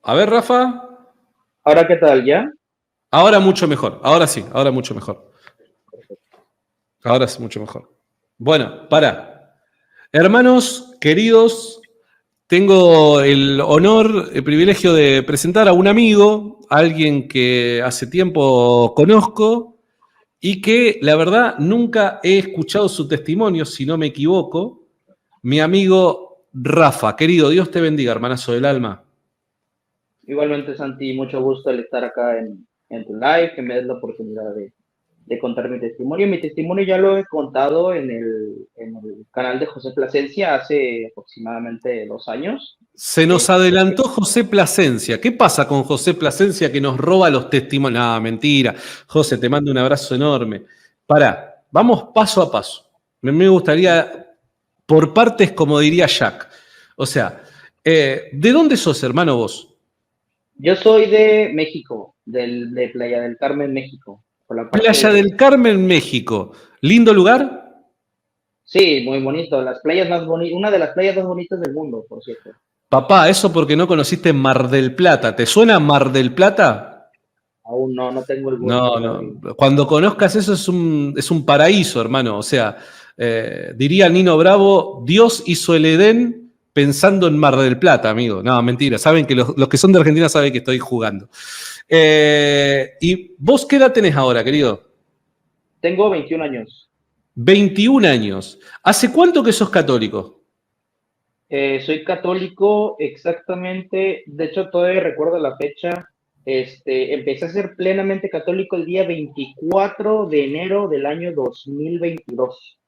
A ver, Rafa. ¿Ahora qué tal, ya? Ahora mucho mejor. Ahora sí, ahora mucho mejor. Ahora es mucho mejor. Bueno, para. Hermanos, queridos, tengo el honor, el privilegio de presentar a un amigo, a alguien que hace tiempo conozco y que la verdad nunca he escuchado su testimonio, si no me equivoco. Mi amigo Rafa. Querido, Dios te bendiga, hermanazo del alma. Igualmente, Santi, mucho gusto el estar acá en tu live, que me des la oportunidad de contar mi testimonio. Mi testimonio ya lo he contado en el canal de José Plasencia hace aproximadamente 2 años. Se nos adelantó José Plasencia. ¿Qué pasa con José Plasencia que nos roba los testimonios? No, mentira. José, te mando un abrazo enorme. Pará, vamos paso a paso. Me gustaría, por partes, como diría Jack. O sea, ¿de dónde sos, hermano, vos? Yo soy de México, de Playa del Carmen, México, por la parte Playa de... del Carmen, México. ¿Lindo lugar? Sí, muy bonito, las playas más bonitas, una de las playas más bonitas del mundo, por cierto. Papá, eso porque no conociste Mar del Plata. ¿Te suena Mar del Plata? Aún no tengo el gusto No, de abrir. no. Cuando conozcas eso es un paraíso, hermano. O sea, diría Nino Bravo, Dios hizo el Edén pensando en Mar del Plata, amigo. No, mentira. Saben que los que son de Argentina saben que estoy jugando. ¿Y vos qué edad tenés ahora, querido? Tengo 21 años. 21 años. ¿Hace cuánto que sos católico? Soy católico exactamente, de hecho todavía recuerdo la fecha, empecé a ser plenamente católico el día 24 de enero del año 2022.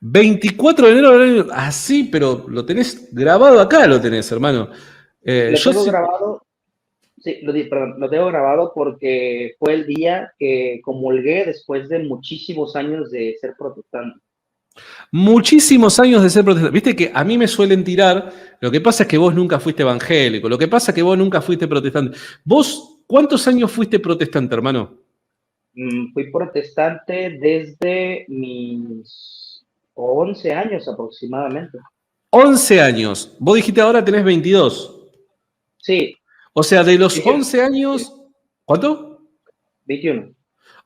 24 de enero del año. Ah, sí, pero lo tenés grabado acá, lo tenés, hermano. Lo Yo tengo sí. grabado, sí, perdón, lo tengo grabado porque fue el día que comulgué después de muchísimos años de ser protestante. Muchísimos años de ser protestante. Viste que a mí me suelen tirar, lo que pasa es que vos nunca fuiste evangélico, lo que pasa es que vos nunca fuiste protestante. ¿Vos cuántos años fuiste protestante, hermano? Fui protestante desde mis 11 años aproximadamente. 11 años. Vos dijiste ahora tenés 22. Sí, O sea, de los 21. 11 años... ¿Cuánto? 21.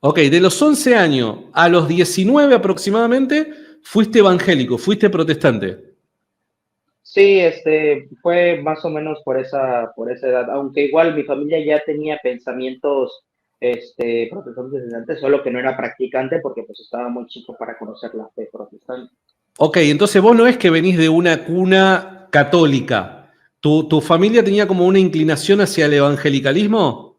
Ok, de los 11 años a los 19 aproximadamente, fuiste evangélico, fuiste protestante. Sí, fue más o menos por esa edad, aunque igual mi familia ya tenía pensamientos, protestantes desde antes, solo que no era practicante porque pues estaba muy chico para conocer la fe protestante. Ok, entonces vos no es que venís de una cuna católica. ¿Tu familia tenía como una inclinación hacia el evangelicalismo?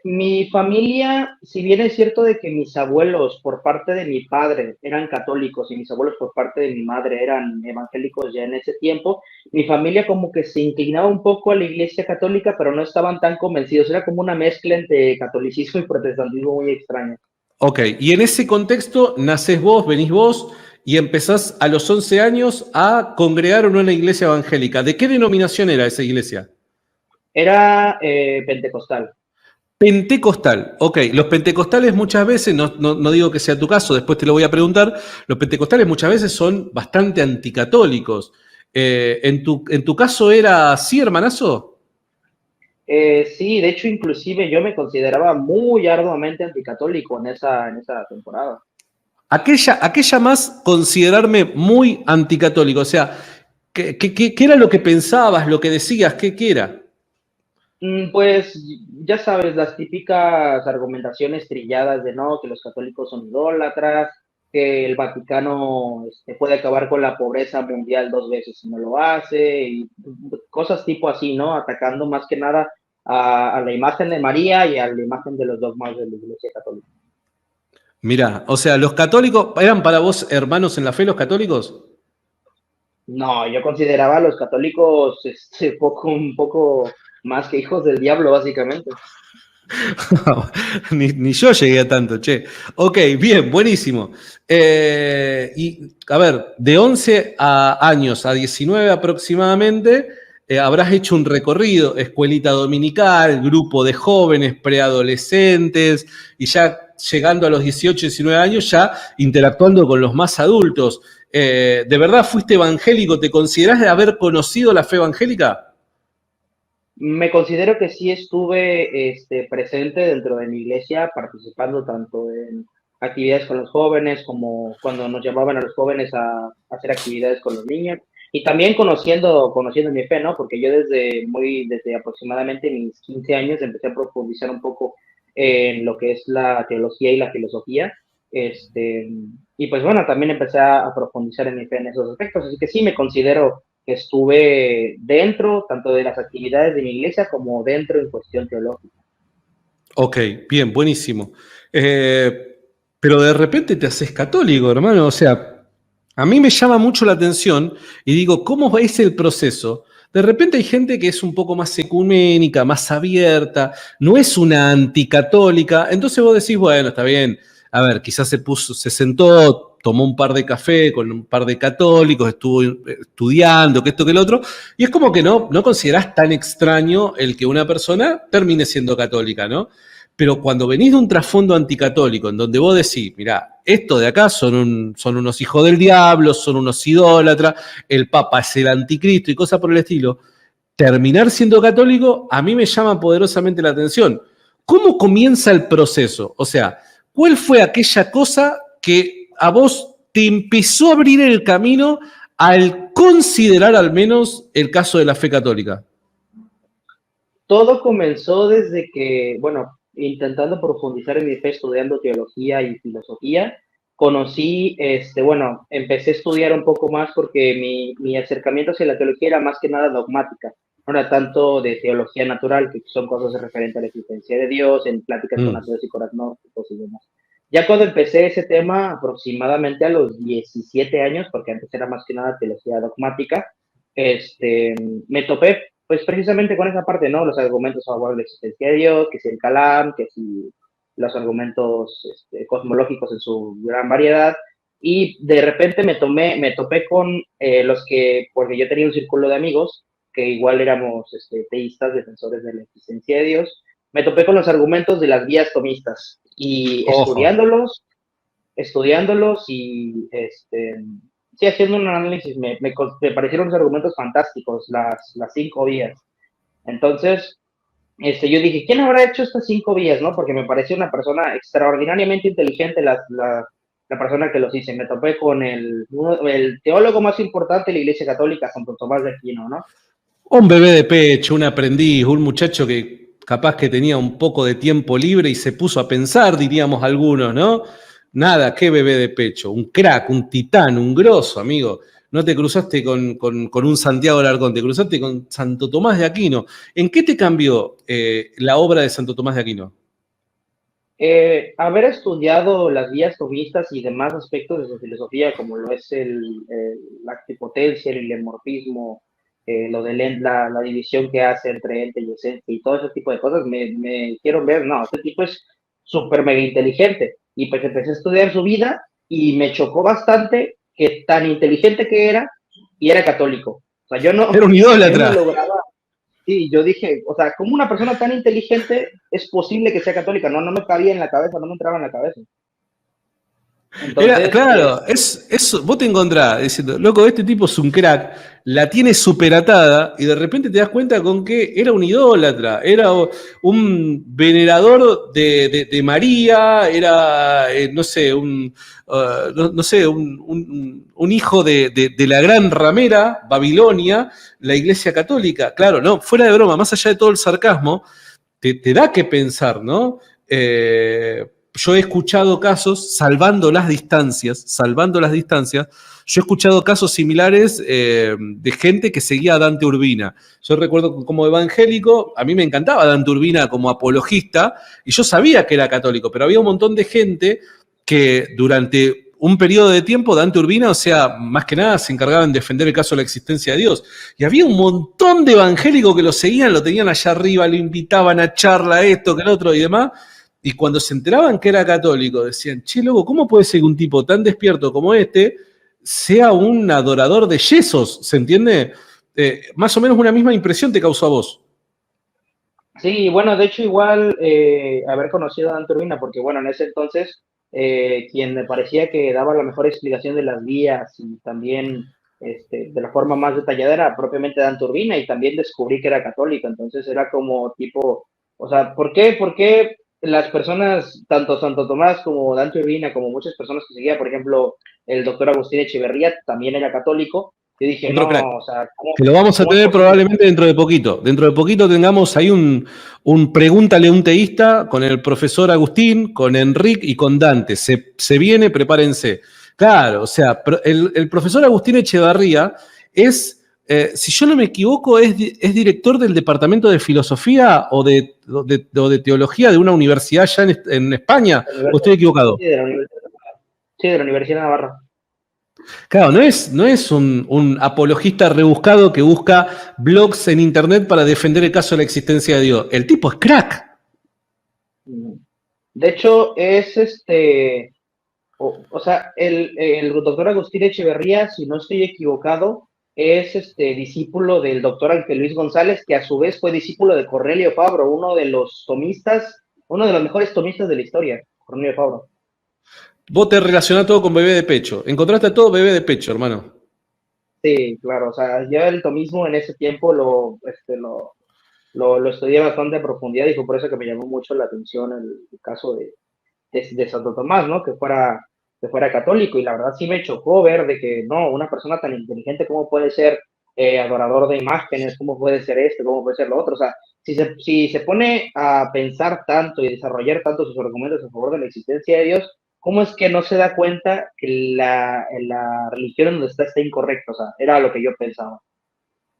Mi familia, si bien es cierto de que mis abuelos por parte de mi padre eran católicos y mis abuelos por parte de mi madre eran evangélicos ya en ese tiempo, mi familia como que se inclinaba un poco a la iglesia católica, pero no estaban tan convencidos. Era como una mezcla entre catolicismo y protestantismo muy extraña. Ok, y en ese contexto nacés vos, venís vos y empezás a los 11 años a congregar en una iglesia evangélica. ¿De qué denominación era esa iglesia? Era pentecostal. Pentecostal. Ok, los pentecostales muchas veces, no digo que sea tu caso, después te lo voy a preguntar, los pentecostales muchas veces son bastante anticatólicos. ¿En tu caso era así, hermanazo? Sí, de hecho, inclusive yo me consideraba muy arduamente anticatólico en esa temporada. Aquella más considerarme muy anticatólico, o sea, ¿qué era lo que pensabas, lo que decías, qué era? Pues ya sabes, las típicas argumentaciones trilladas de no, que los católicos son idólatras, que el Vaticano puede acabar con la pobreza mundial 2 veces si no lo hace, y cosas tipo así, ¿no? Atacando más que nada a la imagen de María y a la imagen de los dogmas de la Iglesia Católica. Mirá, o sea, los católicos, ¿eran para vos hermanos en la fe los católicos? No, yo consideraba a los católicos un poco más que hijos del diablo, básicamente. ni yo llegué a tanto, che. Ok, bien, buenísimo. Y a ver, de 11 años a 19 aproximadamente, habrás hecho un recorrido, escuelita dominical, grupo de jóvenes, preadolescentes, y ya llegando a los 18, 19 años, ya interactuando con los más adultos. ¿De verdad fuiste evangélico? ¿Te considerás de haber conocido la fe evangélica? Me considero que sí estuve presente dentro de mi iglesia, participando tanto en actividades con los jóvenes como cuando nos llamaban a los jóvenes a hacer actividades con los niños y también conociendo mi fe, ¿no? Porque yo desde aproximadamente mis 15 años empecé a profundizar un poco en lo que es la teología y la filosofía. Este, y pues bueno, también empecé a profundizar en mi fe en esos aspectos, así que sí me considero que estuve dentro tanto de las actividades de mi iglesia como dentro en cuestión teológica. Ok, bien, buenísimo. Pero de repente te haces católico, hermano. O sea, a mí me llama mucho la atención y digo, ¿cómo es el proceso? De repente hay gente que es un poco más ecuménica, más abierta, no es una anticatólica. Entonces vos decís, bueno, está bien. A ver, quizás se sentó, tomó un par de café con un par de católicos, estuvo estudiando, que esto, que el otro, y es como que no considerás tan extraño el que una persona termine siendo católica, ¿no? Pero cuando venís de un trasfondo anticatólico, en donde vos decís, mirá, estos de acá son unos hijos del diablo, son unos idólatras, el Papa es el anticristo y cosas por el estilo, terminar siendo católico a mí me llama poderosamente la atención. ¿Cómo comienza el proceso? O sea, ¿cuál fue aquella cosa que a vos te empezó a abrir el camino al considerar al menos el caso de la fe católica? Todo comenzó desde que, bueno, intentando profundizar en mi fe, estudiando teología y filosofía, conocí, bueno, empecé a estudiar un poco más porque mi acercamiento hacia la teología era más que nada dogmática, no era tanto de teología natural, que son cosas referentes a la existencia de Dios, en pláticas con Mm. ateos y con agnósticos y demás. Ya cuando empecé ese tema, aproximadamente a los 17 años, porque antes era más que nada teología dogmática, me topé pues precisamente con esa parte, ¿no? Los argumentos a favor de la existencia de Dios, que si el Kalam, que si los argumentos cosmológicos en su gran variedad. Y de repente me topé con los que, porque yo tenía un círculo de amigos que igual éramos teístas, defensores de la existencia de Dios, me topé con los argumentos de las guías tomistas y Ojo. estudiándolos y sí, haciendo un análisis, me parecieron los argumentos fantásticos, las 5 vías. Entonces, yo dije, ¿quién habrá hecho estas 5 vías? ¿No? Porque me pareció una persona extraordinariamente inteligente la persona que los hice. Me topé con el teólogo más importante de la Iglesia Católica, Santo Tomás de Aquino, ¿no? Un bebé de pecho, un aprendiz, un muchacho que capaz que tenía un poco de tiempo libre y se puso a pensar, diríamos algunos, ¿no? Nada, qué bebé de pecho, un crack, un titán, un grosso, amigo. No te cruzaste con un Santiago Alarcón, te cruzaste con Santo Tomás de Aquino. ¿En qué te cambió la obra de Santo Tomás de Aquino? Haber estudiado las vías tomistas y demás aspectos de su filosofía, como lo es la actipotencia, el ilemorfismo, lo de la división que hace entre ente y esencia y todo ese tipo de cosas, me hicieron ver, no, este tipo es súper mega inteligente. Y pues empecé a estudiar su vida y me chocó bastante que tan inteligente que era y era católico. O sea, Era un yo no idólatra. lograba. Sí, yo dije, o sea, ¿cómo una persona tan inteligente es posible que sea católica? No me cabía en la cabeza, no me entraba en la cabeza. Era, Entonces, claro, vos te encontrás diciendo, loco, este tipo es un crack, la tiene superatada y de repente te das cuenta con que era un idólatra, era un venerador de María, era, no sé, no sé, un hijo de la gran ramera, Babilonia, la Iglesia Católica. Claro, no, fuera de broma, más allá de todo el sarcasmo, te da que pensar, ¿no? Yo he escuchado casos, salvando las distancias, yo he escuchado casos similares de gente que seguía a Dante Urbina. Yo recuerdo como evangélico, a mí me encantaba Dante Urbina como apologista, y yo sabía que era católico, pero había un montón de gente que durante un periodo de tiempo, Dante Urbina, o sea, más que nada se encargaban de defender el caso de la existencia de Dios. Y había un montón de evangélicos que lo seguían, lo tenían allá arriba, lo invitaban a charla, esto, que el otro y demás. Y cuando se enteraban que era católico, decían, che, loco, ¿cómo puede ser que un tipo tan despierto como este sea un adorador de yesos? ¿Se entiende? Más o menos una misma impresión te causó a vos. sí, bueno, de hecho igual haber conocido a Dan Turbina, porque bueno, en ese entonces quien me parecía que daba la mejor explicación de las vías y también de la forma más detallada era propiamente Dante Urbina, y también descubrí que era católico. Entonces era como tipo, o sea, ¿por qué las personas, tanto Santo Tomás como Dante Urbina, como muchas personas que seguía, por ejemplo, el doctor Agustín Echeverría, también era católico? Yo dije, Otro crack. no, o sea, Que lo vamos a cómo es tener posible? probablemente dentro de poquito. Dentro de poquito tengamos ahí un Pregúntale a un teísta con el profesor Agustín, con Enrique y con Dante. Se viene, prepárense. Claro, o sea, el profesor Agustín Echevarría es, si yo no me equivoco, es director del Departamento de Filosofía o de Teología de una universidad allá en España, o estoy equivocado. Sí, sí, de la Universidad de Navarra. Claro, no es un apologista rebuscado que busca blogs en internet para defender el caso de la existencia de Dios. El tipo es crack. De hecho, es o sea, el doctor Agustín Echeverría, si no estoy equivocado, es discípulo del doctor Ángel Luis González, que a su vez fue discípulo de Cornelio Fabro, uno de los tomistas, uno de los mejores tomistas de la historia, Cornelio Fabro. Vos te relacionás todo con bebé de pecho. Encontraste a todo bebé de pecho, hermano. Sí, claro, o sea, yo el tomismo en ese tiempo lo estudié bastante a profundidad, y fue por eso que me llamó mucho la atención el caso de Santo Tomás, ¿no? Que fuera católico, y la verdad sí me chocó ver de que, no, una persona tan inteligente, ¿cómo puede ser adorador de imágenes? ¿Cómo puede ser esto? ¿Cómo puede ser lo otro? O sea, si se pone a pensar tanto y desarrollar tanto sus argumentos a favor de la existencia de Dios, ¿cómo es que no se da cuenta que la religión en donde está incorrecta? O sea, era lo que yo pensaba.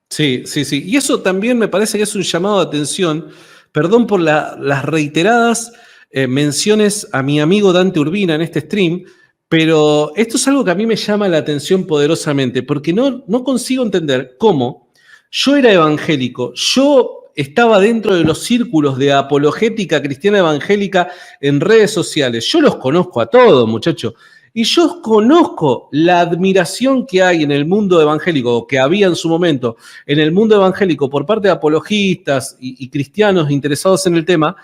Sí, sí, sí. Y eso también me parece que es un llamado de atención. Perdón por las reiteradas menciones a mi amigo Dante Urbina en este stream, pero esto es algo que a mí me llama la atención poderosamente, porque no consigo entender cómo yo era evangélico, yo estaba dentro de los círculos de apologética cristiana evangélica en redes sociales. Yo los conozco a todos, muchachos. Y yo conozco la admiración que hay en el mundo evangélico, o que había en su momento, en el mundo evangélico por parte de apologistas y cristianos interesados en el tema,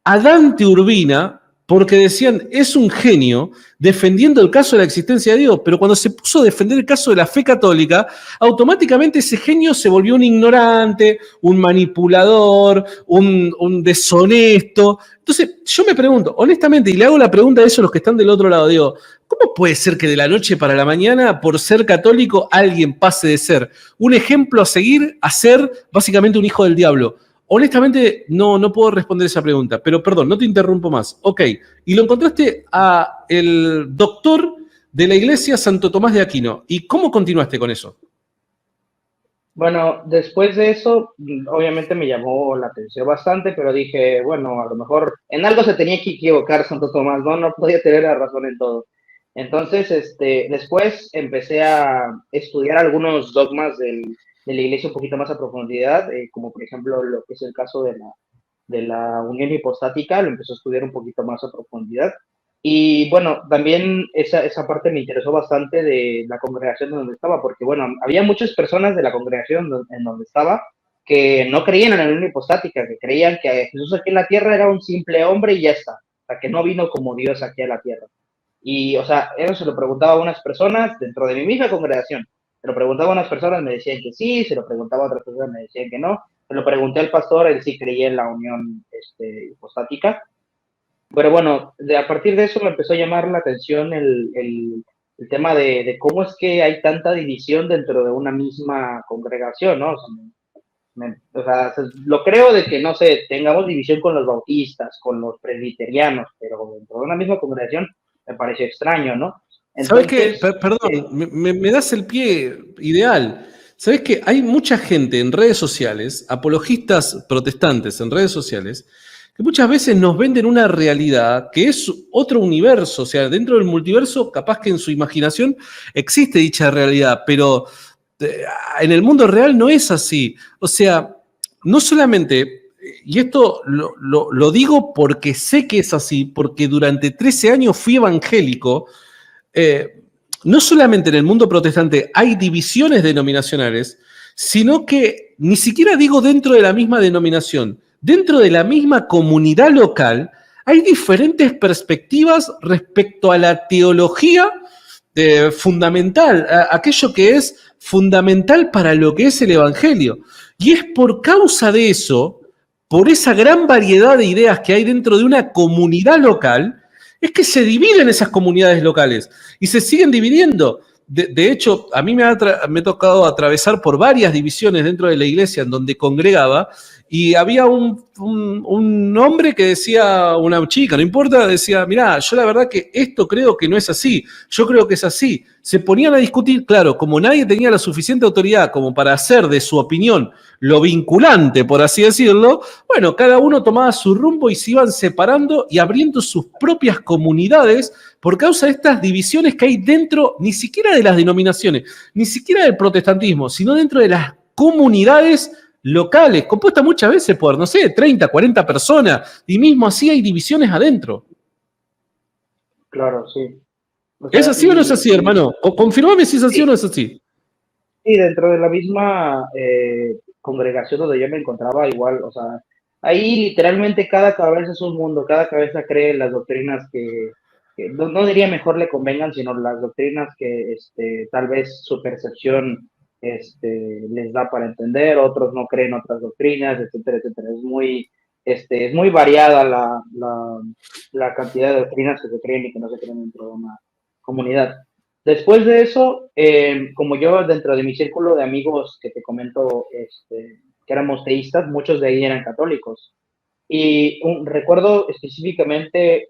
a Dante Urbina, porque decían, es un genio defendiendo el caso de la existencia de Dios, pero cuando se puso a defender el caso de la fe católica, automáticamente ese genio se volvió un ignorante, un manipulador, un deshonesto. Entonces, yo me pregunto, honestamente, y le hago la pregunta a esos los que están del otro lado, digo, ¿cómo puede ser que de la noche para la mañana, por ser católico, alguien pase de ser un ejemplo a seguir a ser básicamente un hijo del diablo? Honestamente, no puedo responder esa pregunta, pero perdón, no te interrumpo más. Ok, y lo encontraste a el doctor de la iglesia Santo Tomás de Aquino. ¿Y cómo continuaste con eso? Bueno, después de eso, obviamente me llamó la atención bastante, pero dije, bueno, a lo mejor en algo se tenía que equivocar Santo Tomás, ¿no? No podía tener la razón en todo. Entonces, después empecé a estudiar algunos dogmas de la iglesia un poquito más a profundidad, como por ejemplo lo que es el caso de la unión hipostática, lo empecé a estudiar un poquito más a profundidad. Y bueno, también esa parte me interesó bastante de la congregación donde estaba, porque bueno, había muchas personas de la congregación en donde estaba que no creían en la unión hipostática, que creían que Jesús aquí en la tierra era un simple hombre y ya está, o sea, que no vino como Dios aquí a la tierra. Y, o sea, eso se lo preguntaba a unas personas dentro de mi misma congregación. Se lo preguntaba a unas personas, me decían que sí, se lo preguntaba a otras personas, me decían que no. Se lo pregunté al pastor, él sí creía en la unión hipostática. Pero bueno, a partir de eso me empezó a llamar la atención el tema de cómo es que hay tanta división dentro de una misma congregación, ¿no? O sea, lo creo de que, no sé, tengamos división con los bautistas, con los presbiterianos, pero dentro de una misma congregación me pareció extraño, ¿no? ¿Sabes qué? Entonces, Perdón, me das el pie ideal. ¿Sabes qué? Hay mucha gente en redes sociales, apologistas protestantes en redes sociales, que muchas veces nos venden una realidad que es otro universo. O sea, dentro del multiverso, capaz que en su imaginación existe dicha realidad, pero en el mundo real no es así. O sea, no solamente, y esto lo digo porque sé que es así, porque durante 13 años fui evangélico. No solamente en el mundo protestante hay divisiones denominacionales, sino que ni siquiera digo dentro de la misma denominación, dentro de la misma comunidad local hay diferentes perspectivas respecto a la teología fundamental, aquello que es fundamental para lo que es el Evangelio. Y es por causa de eso, por esa gran variedad de ideas que hay dentro de una comunidad local, es que se dividen esas comunidades locales y se siguen dividiendo. De hecho, a mí me ha tocado atravesar por varias divisiones dentro de la iglesia en donde congregaba y había un hombre que decía, una chica, no importa, decía, mirá, yo la verdad que esto creo que no es así, yo creo que es así. Se ponían a discutir, claro, como nadie tenía la suficiente autoridad como para hacer de su opinión lo vinculante, por así decirlo, bueno, cada uno tomaba su rumbo y se iban separando y abriendo sus propias comunidades por causa de estas divisiones que hay dentro, ni siquiera de las denominaciones, ni siquiera del protestantismo, sino dentro de las comunidades locales, compuestas muchas veces por, no sé, 30, 40 personas, y mismo así hay divisiones adentro. Claro, sí. O ¿Es sea, así o no es así, hermano? Confirmame si es así o no es así. sí, dentro de la misma congregación donde yo me encontraba, igual, o sea, ahí literalmente cada cabeza es un mundo, cada cabeza cree las doctrinas que no, no diría mejor le convengan, sino las doctrinas que tal vez su percepción les da para entender, otros no creen otras doctrinas, etcétera, etcétera. Es muy variada la cantidad de doctrinas que se creen y que no se creen dentro de una comunidad. Después de eso, como yo dentro de mi círculo de amigos que te comento, que éramos teístas, muchos de ahí eran católicos. Y recuerdo específicamente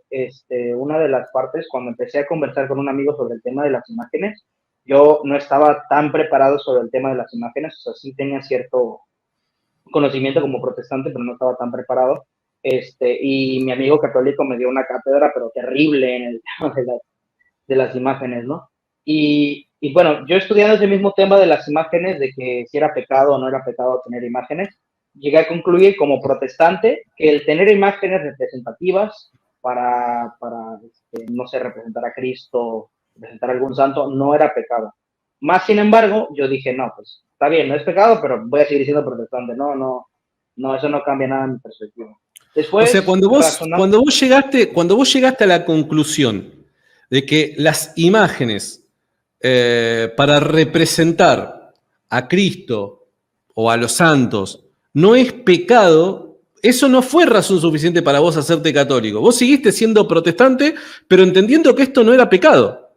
una de las partes cuando empecé a conversar con un amigo sobre el tema de las imágenes. Yo no estaba tan preparado sobre el tema de las imágenes, o sea, sí tenía cierto conocimiento como protestante, pero no estaba tan preparado. Y mi amigo católico me dio una cátedra, pero terrible en el tema de las imágenes, ¿no? Y bueno, yo estudiando ese mismo tema de las imágenes, de que si era pecado o no era pecado tener imágenes, llegué a concluir como protestante que el tener imágenes representativas no sé, representar a Cristo, representar a algún santo, no era pecado. Más sin embargo, yo dije, no, pues está bien, no es pecado, pero voy a seguir siendo protestante. No, no, no, eso no cambia nada en mi perspectiva. O sea, Después, razonando. cuando vos llegaste a la conclusión de que las imágenes para representar a Cristo o a los santos no es pecado, eso no fue razón suficiente para vos hacerte católico. Vos seguiste siendo protestante, pero entendiendo que esto no era pecado.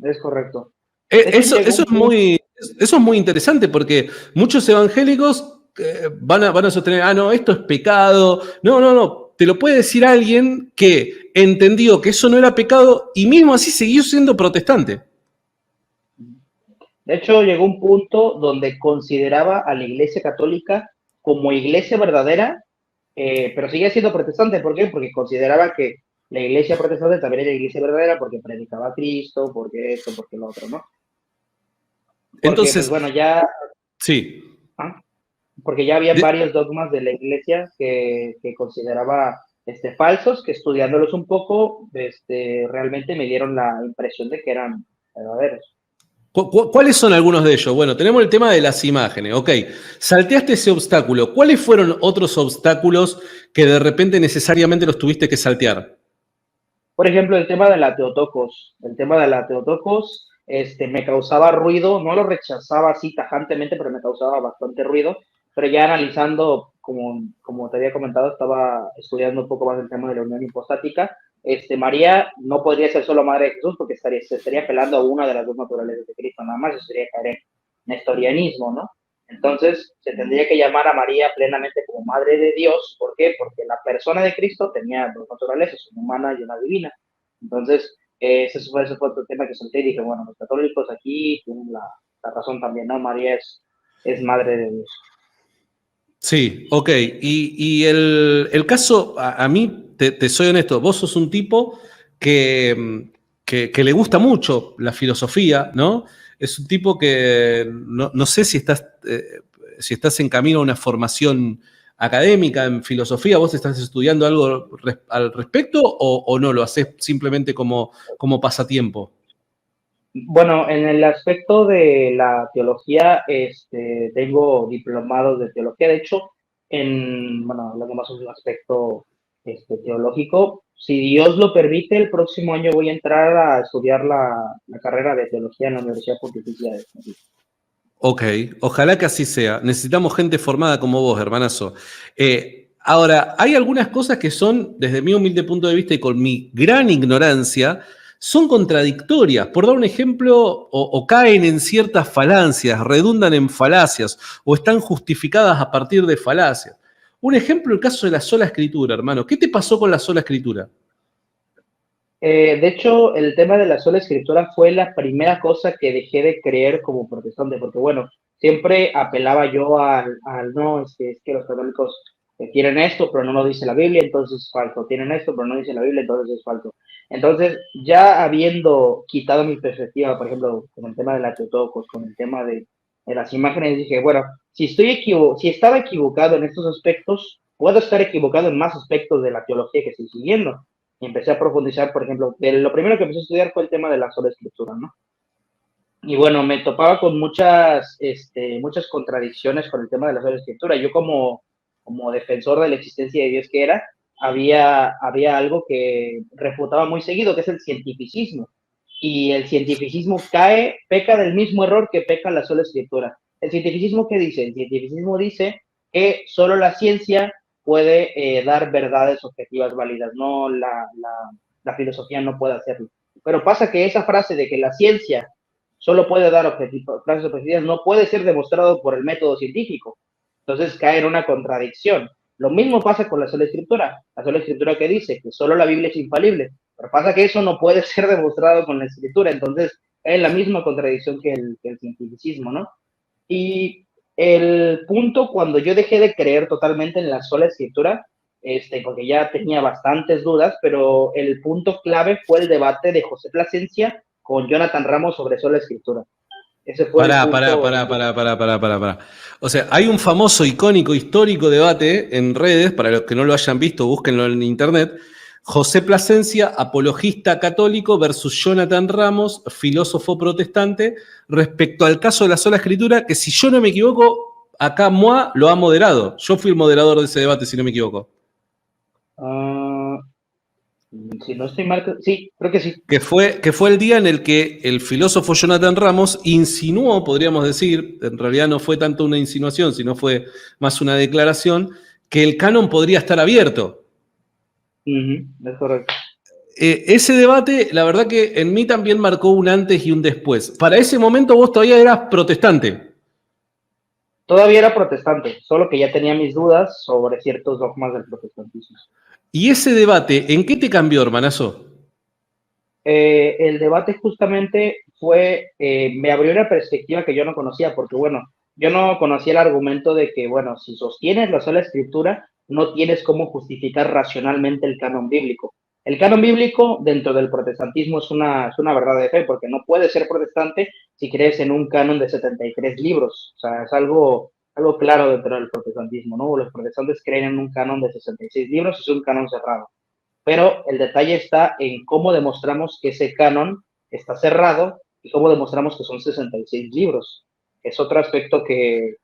Es correcto. De hecho, llegó un punto. Eso es muy interesante porque muchos evangélicos van a sostener, ah, no, esto es pecado. No, no, no. Te lo puede decir alguien que entendió que eso no era pecado y mismo así siguió siendo protestante. De hecho, llegó un punto donde consideraba a la Iglesia Católica como iglesia verdadera, pero seguía siendo protestante. ¿Por qué? Porque consideraba que la Iglesia protestante también era iglesia verdadera porque predicaba a Cristo, porque esto, porque lo otro, ¿no? Porque, pues Entonces, bueno, ya, sí. ¿ah? Porque ya había De- varios dogmas de la Iglesia que consideraba falsos, que estudiándolos un poco, realmente me dieron la impresión de que eran verdaderos. ¿Cuáles son algunos de ellos? Bueno, tenemos el tema de las imágenes. Ok, salteaste ese obstáculo. ¿Cuáles fueron otros obstáculos que de repente necesariamente los tuviste que saltear? Por ejemplo, el tema de la Teotocos. El tema de la Teotocos me causaba ruido, no lo rechazaba así tajantemente, pero me causaba bastante ruido. Pero ya analizando, como te había comentado, estaba estudiando un poco más el tema de la unión hipostática. María no podría ser solo madre de Jesús porque se estaría apelando a una de las dos naturalezas de Cristo, nada más, eso sería caer en nestorianismo, ¿no? Entonces, se tendría que llamar a María plenamente como Madre de Dios. ¿Por qué? Porque la persona de Cristo tenía dos naturalezas, una humana y una divina. Entonces, ese fue otro tema que solté y dije, bueno, los católicos aquí tienen la razón también, ¿no? María es Madre de Dios. Sí, ok. Y el caso, a mí, te soy honesto, vos sos un tipo que le gusta mucho la filosofía, ¿no? Es un tipo que no sé si estás en camino a una formación académica en filosofía, vos estás estudiando algo al respecto o no, lo haces simplemente como pasatiempo. Bueno, en el aspecto de la teología, tengo diplomados de teología. De hecho, bueno, hablando más de un aspecto teológico. Si Dios lo permite, el próximo año voy a entrar a estudiar la carrera de teología en la Universidad Pontificia de Madrid. Ok, ojalá que así sea. Necesitamos gente formada como vos, hermanazo. Ahora, hay algunas cosas que son, desde mi humilde punto de vista y con mi gran ignorancia, son contradictorias. Por dar un ejemplo, o caen en ciertas falacias, redundan en falacias, o están justificadas a partir de falacias. Un ejemplo, el caso de la sola escritura, hermano. ¿Qué te pasó con la sola escritura? De hecho, el tema de la sola escritura fue la primera cosa que dejé de creer como protestante, porque bueno, siempre apelaba yo al no, es que los católicos tienen esto, pero no lo dice la Biblia, entonces es falso, tienen esto, pero no dice la Biblia, entonces es falso. Entonces, ya habiendo quitado mi perspectiva, por ejemplo, con el tema de la Teotocos, con el tema de las imágenes, dije, bueno, si estaba equivocado en estos aspectos, puedo estar equivocado en más aspectos de la teología que estoy siguiendo y empecé a profundizar, por ejemplo, lo primero que empecé a estudiar fue el tema de la sola escritura, ¿no? Y bueno, me topaba con muchas contradicciones con el tema de la sola escritura. Yo como defensor de la existencia de Dios que era, había algo que refutaba muy seguido, que es el cientificismo. Y el cientificismo peca del mismo error que peca la sola escritura. ¿El cientificismo qué dice? El cientificismo dice que solo la ciencia puede dar verdades objetivas válidas, no la filosofía no puede hacerlo. Pero pasa que esa frase de que la ciencia solo puede dar frases objetivas no puede ser demostrado por el método científico. Entonces cae en una contradicción. Lo mismo pasa con la sola escritura. La sola escritura que dice que solo la Biblia es infalible, pero pasa que eso no puede ser demostrado con la escritura. Entonces es la misma contradicción que el cientificismo, ¿no? Y el punto cuando yo dejé de creer totalmente en la sola escritura, porque ya tenía bastantes dudas, pero el punto clave fue el debate de José Plasencia con Jonathan Ramos sobre sola escritura. Ese fue el punto. Pará. O sea, hay un famoso, icónico, histórico debate en redes, para los que no lo hayan visto, búsquenlo en internet. José Plasencia, apologista católico, versus Jonathan Ramos, filósofo protestante, respecto al caso de la sola escritura, que si yo no me equivoco, acá Moa lo ha moderado. Yo fui el moderador de ese debate, si no me equivoco. Si no estoy mal, sí, creo que sí. Que fue el día en el que el filósofo Jonathan Ramos insinuó, podríamos decir, en realidad no fue tanto una insinuación, sino fue más una declaración, que el canon podría estar abierto. Es correcto. Ese debate, la verdad que en mí también marcó un antes y un después. Para ese momento vos todavía eras protestante. Todavía era protestante, solo que ya tenía mis dudas sobre ciertos dogmas del protestantismo. ¿Y ese debate en qué te cambió, hermanazo? El debate justamente me abrió una perspectiva que yo no conocía, porque bueno, yo no conocía el argumento de que, bueno, si sostienes la sola escritura, no tienes cómo justificar racionalmente el canon bíblico. El canon bíblico dentro del protestantismo es una verdad de fe, porque no puedes ser protestante si crees en un canon de 73 libros. O sea, es algo claro dentro del protestantismo, ¿no? Los protestantes creen en un canon de 66 libros, es un canon cerrado. Pero el detalle está en cómo demostramos que ese canon está cerrado y cómo demostramos que son 66 libros. Es otro aspecto que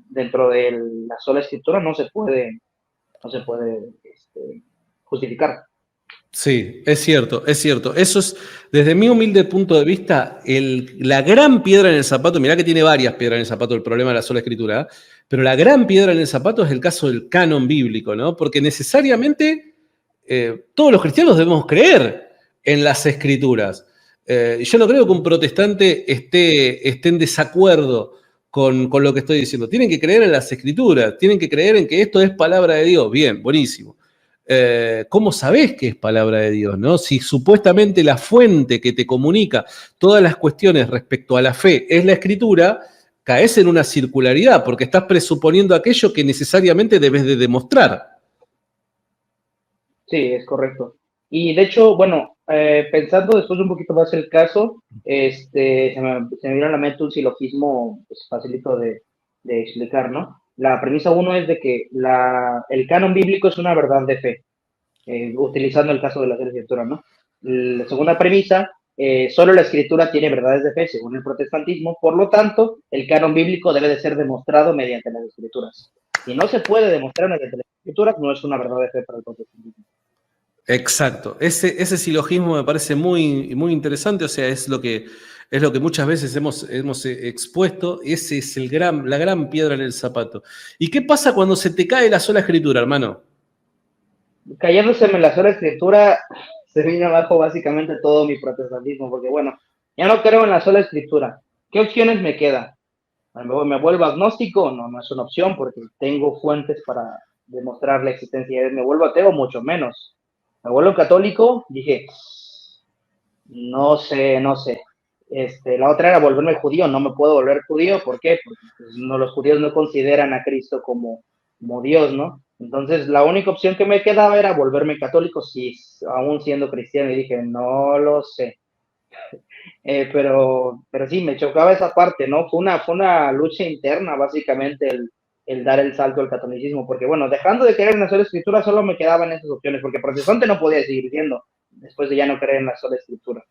dentro de la sola escritura no se puede justificar. Sí, es cierto, es cierto. Eso es, desde mi humilde punto de vista, la gran piedra en el zapato, mirá que tiene varias piedras en el zapato el problema de la sola escritura, pero la gran piedra en el zapato es el caso del canon bíblico, ¿no? Porque necesariamente todos los cristianos debemos creer en las escrituras. Yo no creo que un protestante esté en desacuerdo con lo que estoy diciendo. Tienen que creer en las escrituras, tienen que creer en que esto es palabra de Dios. Bien, buenísimo. ¿Cómo sabés que es palabra de Dios? ¿No? Si supuestamente la fuente que te comunica todas las cuestiones respecto a la fe es la escritura, caes en una circularidad porque estás presuponiendo aquello que necesariamente debes de demostrar. Sí, es correcto. Y de hecho, bueno, pensando después un poquito más el caso, se me vino a la mente un silogismo pues, facilito de explicar, ¿no? La premisa uno es de que el canon bíblico es una verdad de fe, utilizando el caso de la escritura, ¿no? La segunda premisa, solo la escritura tiene verdades de fe según el protestantismo, por lo tanto, el canon bíblico debe de ser demostrado mediante las escrituras. Si no se puede demostrar mediante las escrituras, no es una verdad de fe para el protestantismo. Exacto. Ese silogismo me parece muy, muy interesante, o sea, es lo que muchas veces hemos expuesto, ese es la gran piedra en el zapato. ¿Y qué pasa cuando se te cae la sola escritura, hermano? Cayéndoseme la sola escritura, se vino abajo básicamente todo mi protestantismo, porque bueno, ya no creo en la sola escritura. ¿Qué opciones me quedan? ¿Me vuelvo agnóstico? No, no es una opción porque tengo fuentes para demostrar la existencia. ¿Me vuelvo ateo? Mucho menos. ¿Me vuelvo católico? Dije, no sé, no sé. La otra era volverme judío. No me puedo volver judío. ¿Por qué? Porque pues, no, los judíos no consideran a Cristo como Dios, ¿no? Entonces, la única opción que me quedaba era volverme católico, sí, aún siendo cristiano. Y dije, no lo sé. Pero sí, me chocaba esa parte, ¿no? Fue una lucha interna, básicamente, el dar el salto al catolicismo, porque bueno, dejando de creer en la sola escritura, solo me quedaban esas opciones, porque protestante no podía seguir siendo, después de ya no creer en la sola escritura.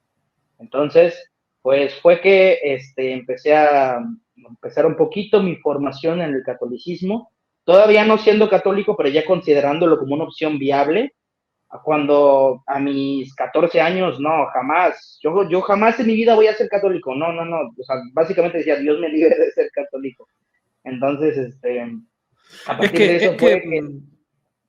Entonces, pues fue que empecé a empezar un poquito mi formación en el catolicismo, todavía no siendo católico, pero ya considerándolo como una opción viable, cuando a mis 14 años, no, jamás, yo jamás en mi vida voy a ser católico, no, no, no, o sea, básicamente decía, Dios me libre de ser católico. Entonces, a Es partir de eso fue que,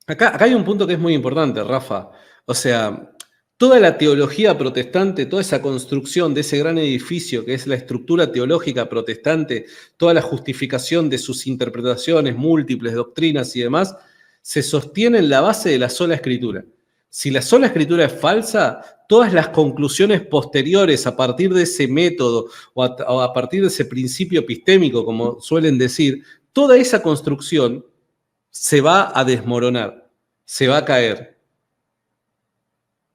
acá hay un punto que es muy importante, Rafa. O sea, toda la teología protestante, toda esa construcción de ese gran edificio que es la estructura teológica protestante, toda la justificación de sus interpretaciones múltiples, doctrinas y demás, se sostiene en la base de la sola escritura. Si la sola escritura es falsa, todas las conclusiones posteriores a partir de ese método o a partir de ese principio epistémico, como suelen decir, toda esa construcción se va a desmoronar, se va a caer.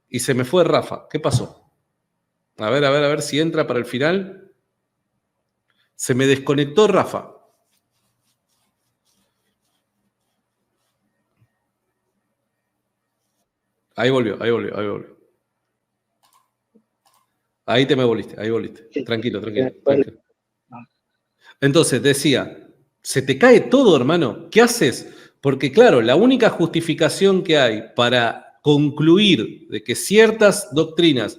Y se me fue Rafa. ¿Qué pasó? A ver si entra para el final. Se me desconectó Rafa. Ahí volvió, ahí volvió, ahí volvió. Ahí te me volviste, ahí volviste. sí, Tranquilo, que tranquilo, fue tranquilo. Entonces, decía, se te cae todo, hermano. ¿Qué haces? Porque claro, la única justificación que hay para concluir de que ciertas doctrinas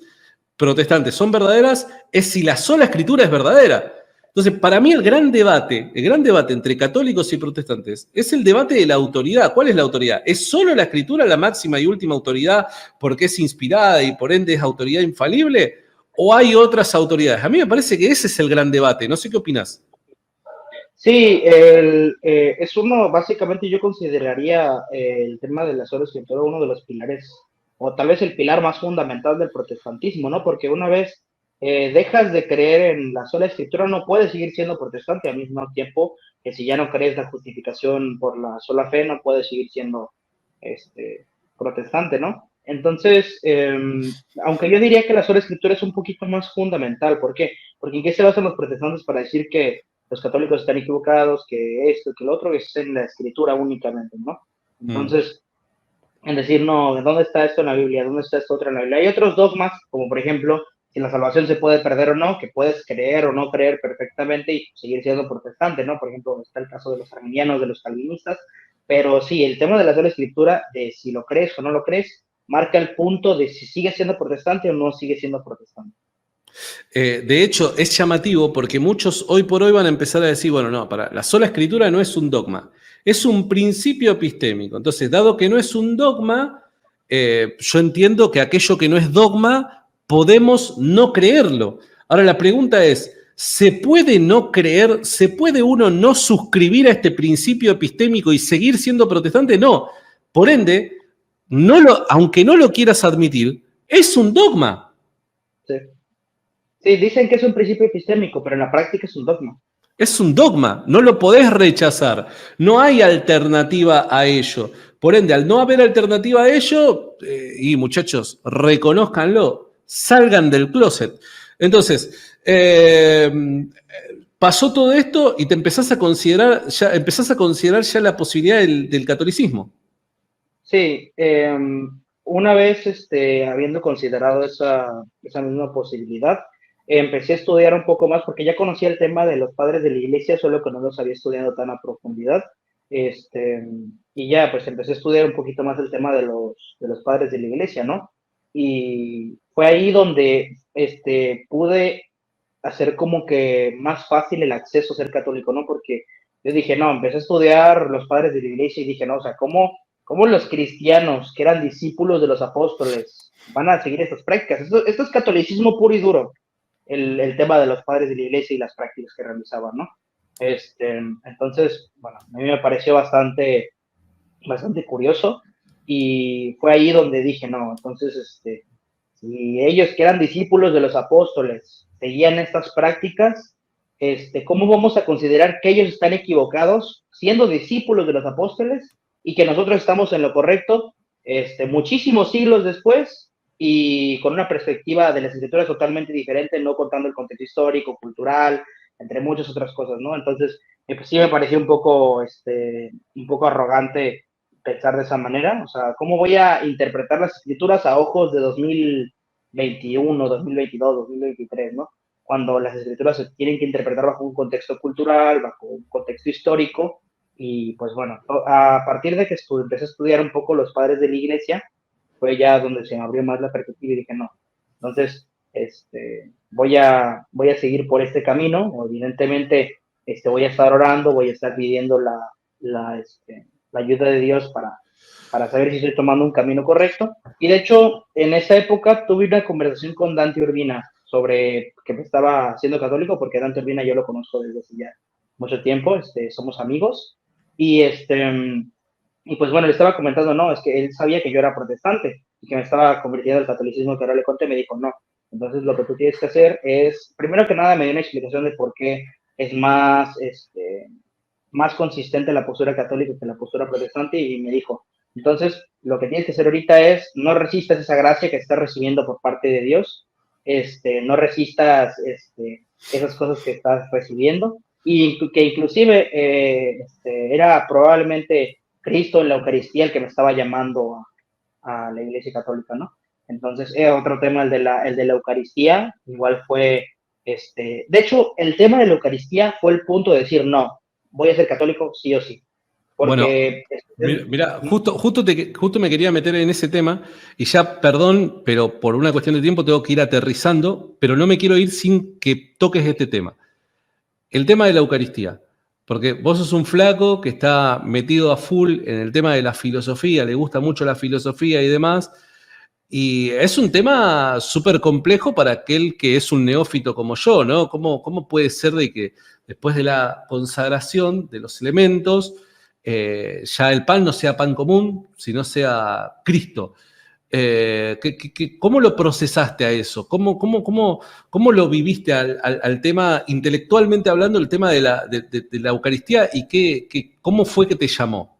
protestantes son verdaderas es si la sola escritura es verdadera. Entonces, para mí el gran debate entre católicos y protestantes es el debate de la autoridad. ¿Cuál es la autoridad? ¿Es solo la escritura la máxima y última autoridad porque es inspirada y por ende es autoridad infalible? ¿O hay otras autoridades? A mí me parece que ese es el gran debate. No sé qué opinas. Sí, es uno, básicamente yo consideraría el tema de la sola escritura uno de los pilares, o tal vez el pilar más fundamental del protestantismo, ¿no? Porque una vez dejas de creer en la sola escritura, no puedes seguir siendo protestante al mismo tiempo que si ya no crees la justificación por la sola fe, no puedes seguir siendo protestante, ¿no? Entonces, aunque yo diría que la sola escritura es un poquito más fundamental, ¿por qué? Porque ¿en qué se basan los protestantes para decir que los católicos están equivocados, que esto, que lo otro, es en la escritura únicamente, ¿no? Entonces, en decir, no, ¿dónde está esto en la Biblia? ¿Dónde está esto otro en la Biblia? Hay otros dogmas, como por ejemplo, si la salvación se puede perder o no, que puedes creer o no creer perfectamente y seguir siendo protestante, ¿no? Por ejemplo, está el caso de los arminianos, de los calvinistas, pero sí, el tema de la sola escritura, de si lo crees o no lo crees, marca el punto de si sigue siendo protestante o no sigue siendo protestante. De hecho, es llamativo porque muchos hoy por hoy van a empezar a decir, bueno, no, la sola escritura no es un dogma, es un principio epistémico. Entonces, dado que no es un dogma, yo entiendo que aquello que no es dogma, podemos no creerlo. Ahora, la pregunta es, ¿se puede no creer, se puede uno no suscribir a este principio epistémico y seguir siendo protestante? No. Por ende, aunque no lo quieras admitir, es un dogma. Sí. Sí, dicen que es un principio epistémico, pero en la práctica es un dogma. Es un dogma, no lo podés rechazar. No hay alternativa a ello. Por ende, al no haber alternativa a ello, y muchachos, reconózcanlo, salgan del closet. Entonces, pasó todo esto y te empezás a considerar ya la posibilidad del catolicismo. Sí, una vez habiendo considerado esa misma posibilidad, empecé a estudiar un poco más porque ya conocía el tema de los padres de la iglesia, solo que no los había estudiado tan a profundidad. este, y ya, pues empecé a estudiar un poquito más el tema de los padres de la iglesia, ¿no? Y fue ahí donde, pude hacer como que más fácil el acceso a ser católico, ¿no? Porque yo dije, no, empecé a estudiar los padres de la iglesia y dije, no, o sea, ¿cómo los cristianos que eran discípulos de los apóstoles van a seguir estas prácticas? Esto es catolicismo puro y duro, el tema de los padres de la iglesia y las prácticas que realizaban, ¿no? Entonces, bueno, a mí me pareció bastante curioso y fue ahí donde dije, no, entonces, si ellos que eran discípulos de los apóstoles seguían estas prácticas, ¿cómo vamos a considerar que ellos están equivocados siendo discípulos de los apóstoles y que nosotros estamos en lo correcto, muchísimos siglos después y con una perspectiva de las escrituras totalmente diferente, no contando el contexto histórico, cultural, entre muchas otras cosas, ¿no? Entonces, pues sí me pareció un poco arrogante pensar de esa manera, o sea, ¿cómo voy a interpretar las escrituras a ojos de 2021, 2022, 2023, ¿no? Cuando las escrituras se tienen que interpretar bajo un contexto cultural, bajo un contexto histórico, y pues bueno, a partir de que empecé a estudiar un poco los padres de la iglesia, fue ya donde se me abrió más la perspectiva y dije, no, entonces, voy a seguir por este camino, evidentemente, voy a estar orando, voy a estar pidiendo la ayuda de Dios para saber si estoy tomando un camino correcto. Y de hecho, en esa época tuve una conversación con Dante Urbina sobre que me estaba haciendo católico, porque Dante Urbina yo lo conozco desde hace ya mucho tiempo, somos amigos. Y, y pues bueno, le estaba comentando, no, es que él sabía que yo era protestante y que me estaba convirtiendo al catolicismo, que ahora le conté, me dijo, no. Entonces lo que tú tienes que hacer es, primero que nada, me dio una explicación de por qué es más consistente la postura católica que la postura protestante y me dijo, entonces lo que tienes que hacer ahorita es no resistas esa gracia que estás recibiendo por parte de Dios, no resistas esas cosas que estás recibiendo y que inclusive era probablemente Cristo en la Eucaristía el que me estaba llamando a la Iglesia Católica, ¿no? Entonces, otro tema, el de la Eucaristía, igual fue, de hecho, el tema de la Eucaristía fue el punto de decir, no, voy a ser católico sí o sí. Bueno, Porque... mira, justo me quería meter en ese tema y ya, perdón, pero por una cuestión de tiempo tengo que ir aterrizando, pero no me quiero ir sin que toques este tema. El tema de la Eucaristía, porque vos sos un flaco que está metido a full en el tema de la filosofía, le gusta mucho la filosofía y demás, y es un tema súper complejo para aquel que es un neófito como yo, ¿no? ¿Cómo puede ser de que después de la consagración de los elementos, ya el pan no sea pan común, sino sea Cristo? ¿Cómo lo procesaste a eso? ¿Cómo lo viviste al tema, intelectualmente hablando, el tema de la Eucaristía y cómo fue que te llamó?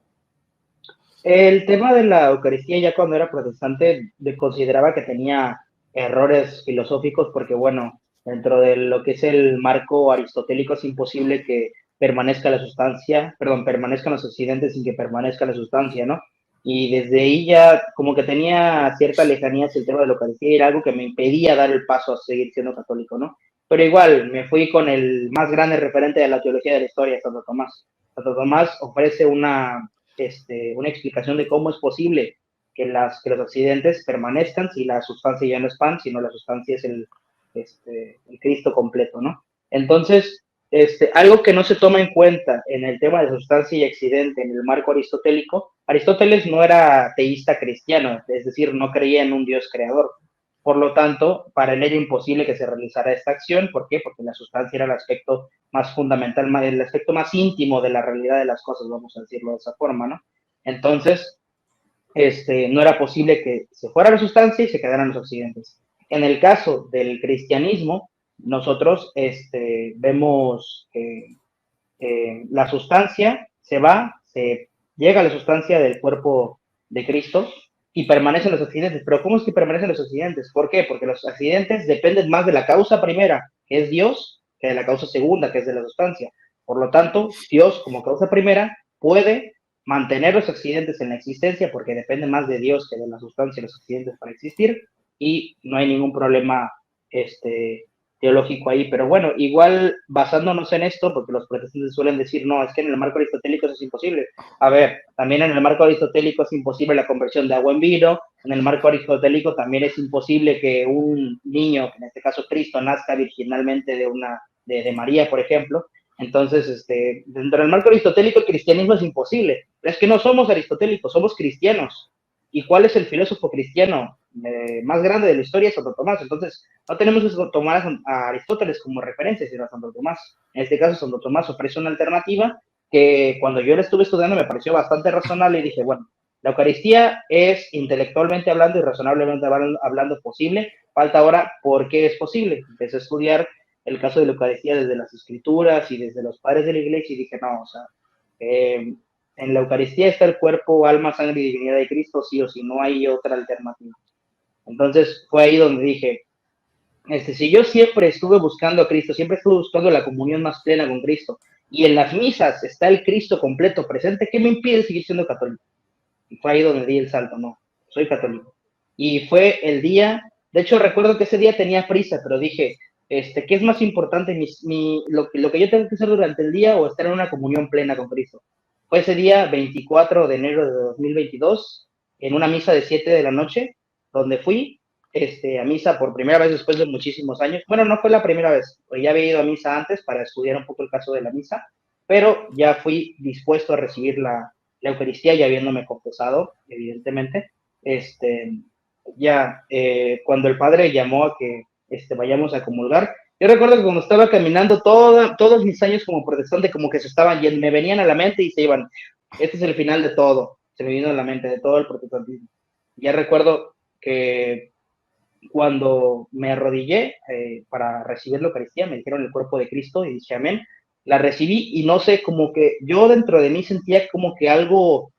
El tema de la Eucaristía, ya cuando era protestante, consideraba que tenía errores filosóficos porque, bueno, dentro de lo que es el marco aristotélico es imposible que permanezca la sustancia, perdón, permanezcan los accidentes sin que permanezca la sustancia, ¿no? Y desde ahí ya como que tenía cierta lejanía hacia el tema de la Eucaristía y era algo que me impedía dar el paso a seguir siendo católico, ¿no? Pero igual, me fui con el más grande referente de la teología de la historia, Santo Tomás. Santo Tomás ofrece una explicación de cómo es posible que los accidentes permanezcan si la sustancia ya no es pan, sino la sustancia es el Cristo completo, ¿no? Entonces, algo que no se toma en cuenta en el tema de sustancia y accidente en el marco aristotélico, Aristóteles no era teísta cristiano, es decir, no creía en un Dios creador. Por lo tanto, para él era imposible que se realizara esta acción. ¿Por qué? Porque la sustancia era el aspecto más fundamental, el aspecto más íntimo de la realidad de las cosas, vamos a decirlo de esa forma, ¿no? Entonces, no era posible que se fuera la sustancia y se quedaran los accidentes. En el caso del cristianismo, nosotros vemos que la sustancia se va, se llega a la sustancia del cuerpo de Cristo y permanecen los accidentes. Pero ¿cómo es que permanecen los accidentes? ¿Por qué? Porque los accidentes dependen más de la causa primera, que es Dios, que de la causa segunda, que es de la sustancia. Por lo tanto, Dios como causa primera puede mantener los accidentes en la existencia porque depende más de Dios que de la sustancia los accidentes para existir y no hay ningún problema teológico ahí, pero bueno, igual basándonos en esto, porque los protestantes suelen decir, no, es que en el marco aristotélico eso es imposible. A ver, también en el marco aristotélico es imposible la conversión de agua en vino, en el marco aristotélico también es imposible que un niño, en este caso Cristo, nazca virginalmente de María, por ejemplo. Entonces, dentro del marco aristotélico el cristianismo es imposible, pero es que no somos aristotélicos, somos cristianos. ¿Y cuál es el filósofo cristiano más grande de la historia? Es Santo Tomás. Entonces, no tenemos que tomar a Aristóteles como referencia, sino a Santo Tomás. En este caso, Santo Tomás ofrece una alternativa que cuando yo la estuve estudiando me pareció bastante razonable y dije, bueno, la Eucaristía es intelectualmente hablando y razonablemente hablando posible. Falta ahora por qué es posible. Empecé a estudiar el caso de la Eucaristía desde las Escrituras y desde los padres de la Iglesia y dije, no, o sea, en la Eucaristía está el cuerpo, alma, sangre y divinidad de Cristo, sí o sí, no hay otra alternativa. Entonces fue ahí donde dije, si yo siempre estuve buscando a Cristo, siempre estuve buscando la comunión más plena con Cristo, y en las misas está el Cristo completo presente, ¿qué me impide seguir siendo católico? Y fue ahí donde di el salto, no, soy católico. Y fue el día, de hecho recuerdo que ese día tenía prisa, pero dije, ¿qué es más importante, lo que yo tengo que hacer durante el día o estar en una comunión plena con Cristo? Fue ese día 24 de enero de 2022, en una misa de 7 de la noche, donde fui a misa por primera vez después de muchísimos años. Bueno, no fue la primera vez, pues ya había ido a misa antes para estudiar un poco el caso de la misa, pero ya fui dispuesto a recibir la Eucaristía, ya habiéndome confesado, evidentemente. Ya cuando el padre llamó a que vayamos a comulgar, yo recuerdo que cuando estaba caminando, todos mis años como protestante, como que se estaban yendo, me venían a la mente y se iban. Este es el final de todo, se me vino a la mente, de todo el protestantismo. Ya recuerdo que cuando me arrodillé para recibir la Eucaristía, me dijeron el cuerpo de Cristo y dije amén. La recibí y no sé, como que yo dentro de mí sentía algo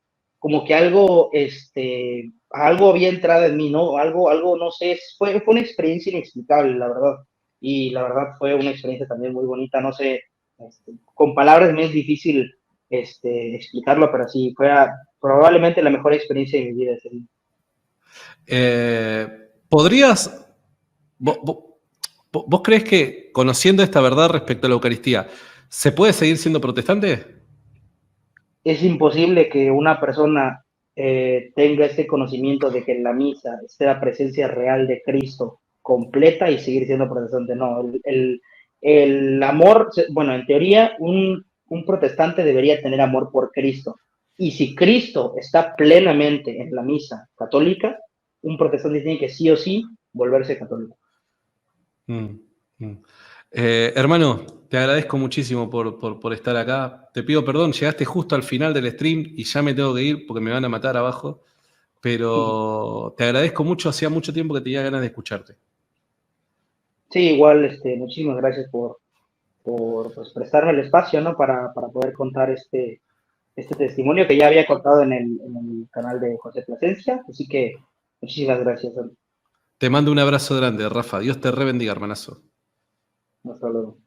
había entrado en mí, ¿no? Algo, no sé, fue una experiencia inexplicable, la verdad. Y la verdad fue una experiencia también muy bonita, no sé, con palabras me es difícil explicarlo, pero sí, fue probablemente la mejor experiencia de mi vida ese día. ¿Podrías, vos crees que conociendo esta verdad respecto a la Eucaristía, ¿se puede seguir siendo protestante? Es imposible que una persona tenga este conocimiento de que en la misa esté la presencia real de Cristo completa y seguir siendo protestante. No, el amor, bueno, en teoría, un protestante debería tener amor por Cristo. Y si Cristo está plenamente en la misa católica, un protestante tiene que sí o sí volverse católico. Hermano, te agradezco muchísimo por estar acá. Te pido perdón, llegaste justo al final del stream y ya me tengo que ir porque me van a matar abajo. Pero te agradezco mucho, hacía mucho tiempo que tenía ganas de escucharte. Sí, igual, muchísimas gracias por pues, prestarme el espacio, ¿no? Para poder contar este testimonio que ya había contado en el canal de José Plasencia. Así que muchísimas gracias. Te mando un abrazo grande, Rafa. Dios te re bendiga, hermanazo. Hasta luego.